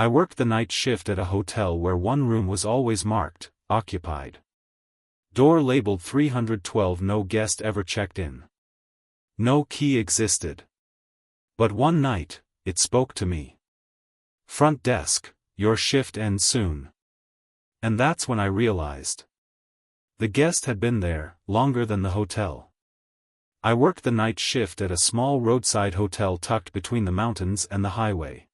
I worked the night shift at a hotel where one room was always marked, occupied. Door labeled 312, no guest ever checked in. No key existed. But one night, it spoke to me. Front desk, your shift ends soon. And that's when I realized. The guest had been there, longer than the hotel. I worked the night shift at a small roadside hotel tucked between the mountains and the highway.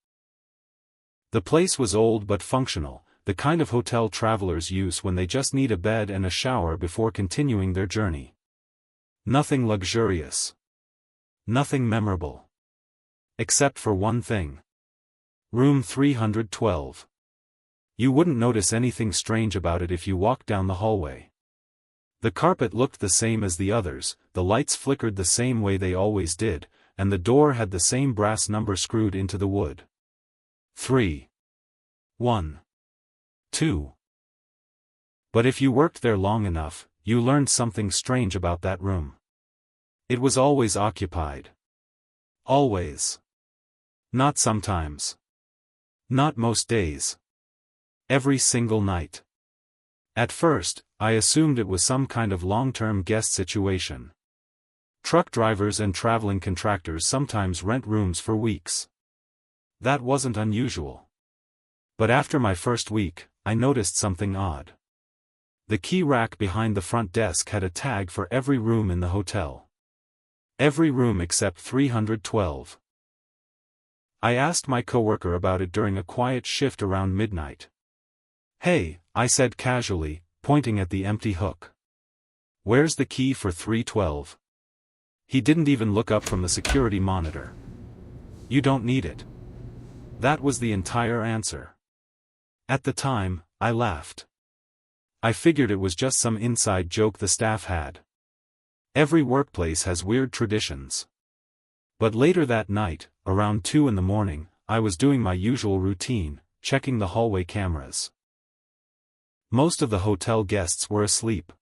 The place was old but functional, the kind of hotel travelers use when they just need a bed and a shower before continuing their journey. Nothing luxurious. Nothing memorable. Except for one thing. Room 312. You wouldn't notice anything strange about it if you walked down the hallway. The carpet looked the same as the others, the lights flickered the same way they always did, and the door had the same brass number screwed into the wood. 3. 1. 2. But if you worked there long enough, you learned something strange about that room. It was always occupied. Always. Not sometimes. Not most days. Every single night. At first, I assumed it was some kind of long-term guest situation. Truck drivers and traveling contractors sometimes rent rooms for weeks. That wasn't unusual. But after my first week, I noticed something odd. The key rack behind the front desk had a tag for every room in the hotel. Every room except 312. I asked my coworker about it during a quiet shift around midnight. "Hey," I said casually, pointing at the empty hook. "Where's the key for 312? He didn't even look up from the security monitor. "You don't need it." That was the entire answer. At the time, I laughed. I figured it was just some inside joke the staff had. Every workplace has weird traditions. But later that night, around 2 in the morning, I was doing my usual routine, checking the hallway cameras. Most of the hotel guests were asleep.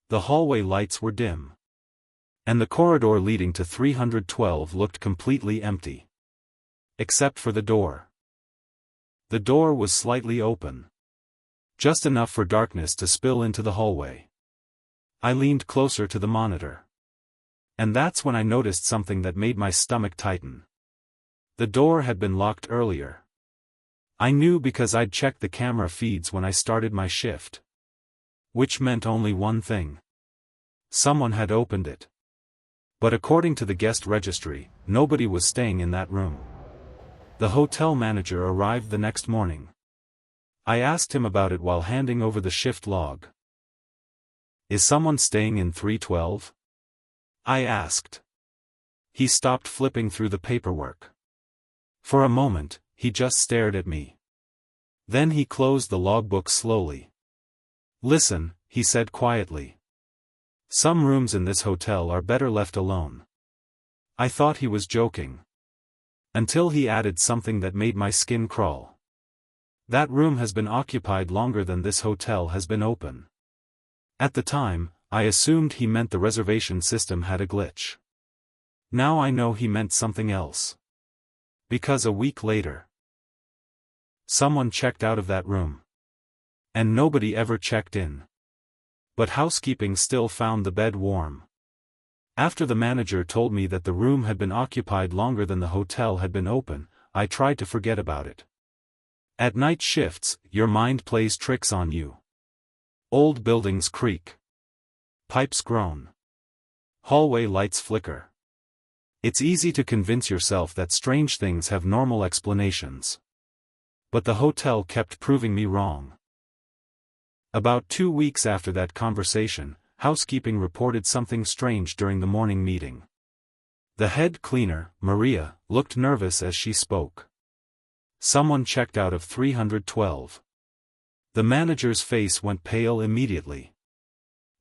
The hallway lights were dim. And the corridor leading to 312 looked completely empty. Except for the door. The door was slightly open. Just enough for darkness to spill into the hallway. I leaned closer to the monitor. And that's when I noticed something that made my stomach tighten. The door had been locked earlier. I knew because I'd checked the camera feeds when I started my shift. Which meant only one thing. Someone had opened it. But according to the guest registry, nobody was staying in that room. The hotel manager arrived the next morning. I asked him about it while handing over the shift log. "Is someone staying in 312? I asked. He stopped flipping through the paperwork. For a moment, he just stared at me. Then he closed the logbook slowly. "Listen," he said quietly. "Some rooms in this hotel are better left alone." I thought he was joking. Until he added something that made my skin crawl. "That room has been occupied longer than this hotel has been open." At the time, I assumed he meant the reservation system had a glitch. Now I know he meant something else. Because a week later, someone checked out of that room. And nobody ever checked in. But housekeeping still found the bed warm. After the manager told me that the room had been occupied longer than the hotel had been open, I tried to forget about it. At night shifts, your mind plays tricks on you. Old buildings creak. Pipes groan. Hallway lights flicker. It's easy to convince yourself that strange things have normal explanations. But the hotel kept proving me wrong. About 2 weeks after that conversation, housekeeping reported something strange during the morning meeting. The head cleaner, Maria, looked nervous as she spoke. Someone checked out of 312. The manager's face went pale immediately.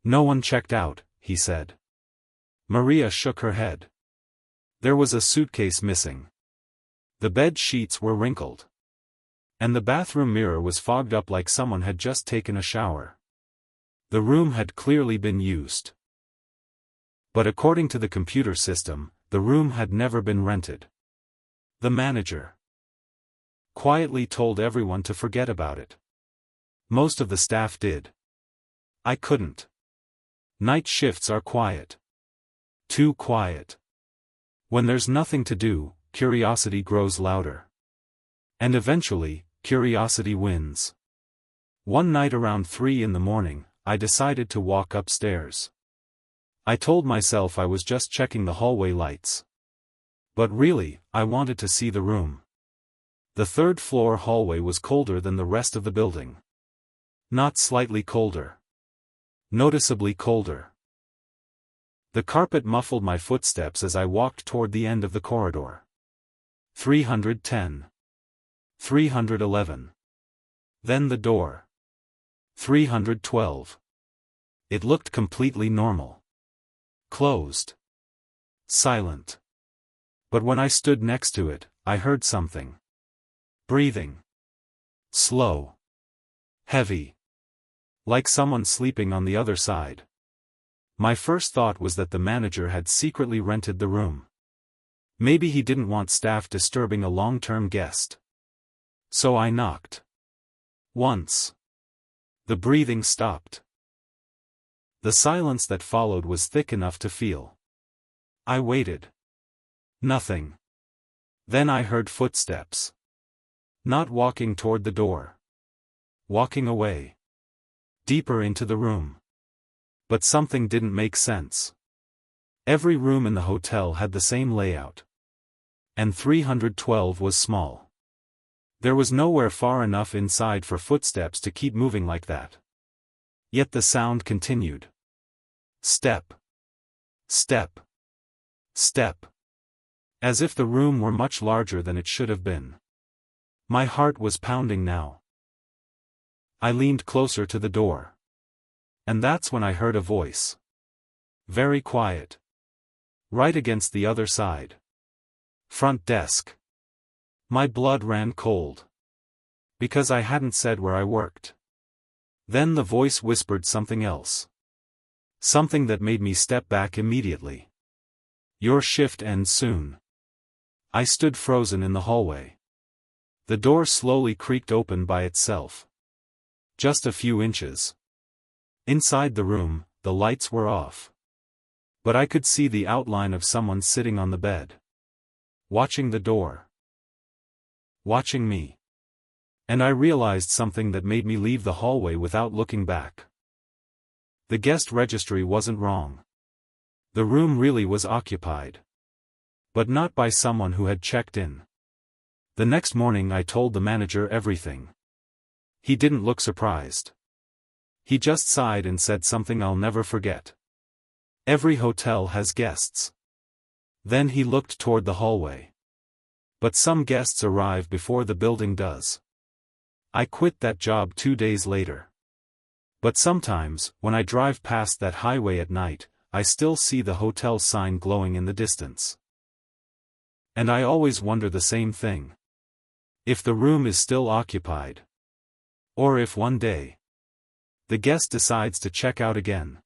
"No one checked out," he said. Maria shook her head. There was a suitcase missing. The bed sheets were wrinkled. And the bathroom mirror was fogged up like someone had just taken a shower. The room had clearly been used. But according to the computer system, the room had never been rented. The manager quietly told everyone to forget about it. Most of the staff did. I couldn't. Night shifts are quiet. Too quiet. When there's nothing to do, curiosity grows louder. And eventually, curiosity wins. One night around 3 in the morning, I decided to walk upstairs. I told myself I was just checking the hallway lights. But really, I wanted to see the room. The third-floor hallway was colder than the rest of the building. Not slightly colder. Noticeably colder. The carpet muffled my footsteps as I walked toward the end of the corridor. 310. 311. Then the door. 312. It looked completely normal. Closed. Silent. But when I stood next to it, I heard something. Breathing. Slow. Heavy. Like someone sleeping on the other side. My first thought was that the manager had secretly rented the room. Maybe he didn't want staff disturbing a long-term guest. So I knocked. Once. The breathing stopped. The silence that followed was thick enough to feel. I waited. Nothing. Then I heard footsteps. Not walking toward the door. Walking away. Deeper into the room. But something didn't make sense. Every room in the hotel had the same layout. And 312 was small. There was nowhere far enough inside for footsteps to keep moving like that. Yet the sound continued. Step. Step. Step. As if the room were much larger than it should have been. My heart was pounding now. I leaned closer to the door. And that's when I heard a voice. Very quiet. Right against the other side. Front desk. My blood ran cold. Because I hadn't said where I worked. Then the voice whispered something else. Something that made me step back immediately. Your shift ends soon. I stood frozen in the hallway. The door slowly creaked open by itself. Just a few inches. Inside the room, the lights were off. But I could see the outline of someone sitting on the bed. Watching the door. Watching me. And I realized something that made me leave the hallway without looking back. The guest registry wasn't wrong. The room really was occupied. But not by someone who had checked in. The next morning I told the manager everything. He didn't look surprised. He just sighed and said something I'll never forget. Every hotel has guests. Then he looked toward the hallway. But some guests arrive before the building does. I quit that job 2 days later. But sometimes, when I drive past that highway at night, I still see the hotel sign glowing in the distance. And I always wonder the same thing. If the room is still occupied. Or if one day, the guest decides to check out again.